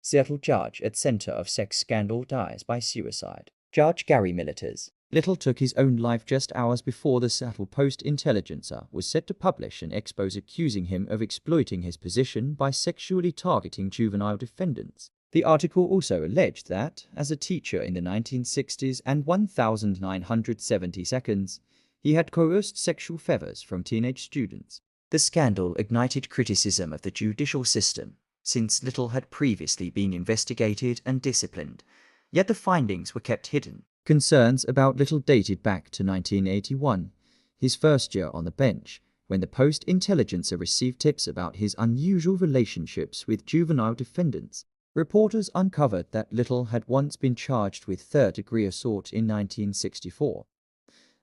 Seattle judge at center of sex scandal dies by suicide. Judge Gary Militers. Little took his own life just hours before the Seattle Post-Intelligencer was set to publish an expose accusing him of exploiting his position by sexually targeting juvenile defendants. The article also alleged that, as a teacher in the 1960s and 1970 seconds, he had coerced sexual favors from teenage students. The scandal ignited criticism of the judicial system, since Little had previously been investigated and disciplined, yet the findings were kept hidden. Concerns about Little dated back to 1981, his first year on the bench, when the Post-Intelligencer received tips about his unusual relationships with juvenile defendants. Reporters uncovered that Little had once been charged with third-degree assault in 1964,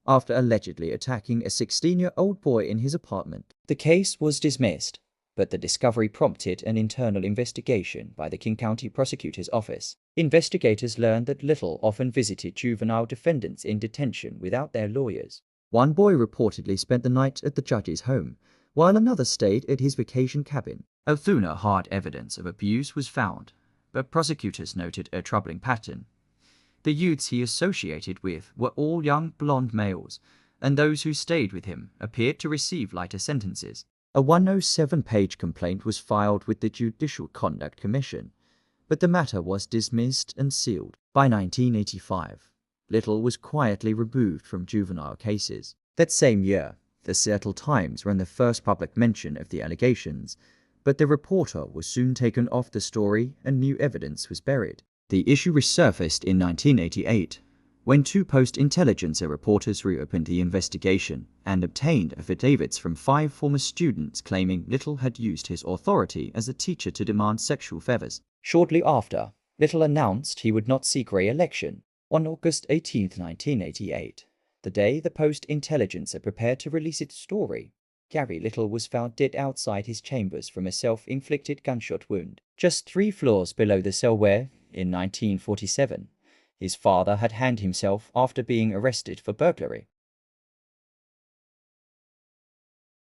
after allegedly attacking a 16-year-old boy in his apartment. The case was dismissed, but the discovery prompted an internal investigation by the King County Prosecutor's Office. Investigators learned that Little often visited juvenile defendants in detention without their lawyers. One boy reportedly spent the night at the judge's home, while another stayed at his vacation cabin. Although hard evidence of abuse was found, but prosecutors noted a troubling pattern. The youths he associated with were all young blonde males, and those who stayed with him appeared to receive lighter sentences. A 107-page complaint was filed with the Judicial Conduct Commission, but the matter was dismissed and sealed. By 1985, Little was quietly removed from juvenile cases. That same year, the Seattle Times ran the first public mention of the allegations, but the reporter was soon taken off the story and new evidence was buried. The issue resurfaced in 1988, when two Post-Intelligencer reporters reopened the investigation and obtained affidavits from 5 former students claiming Little had used his authority as a teacher to demand sexual favors. Shortly after, Little announced he would not seek re-election. On August 18, 1988, the day the Post-Intelligencer prepared to release its story, Gary Little was found dead outside his chambers from a self-inflicted gunshot wound, just 3 floors below the cell where, in 1947, his father had hanged himself after being arrested for burglary.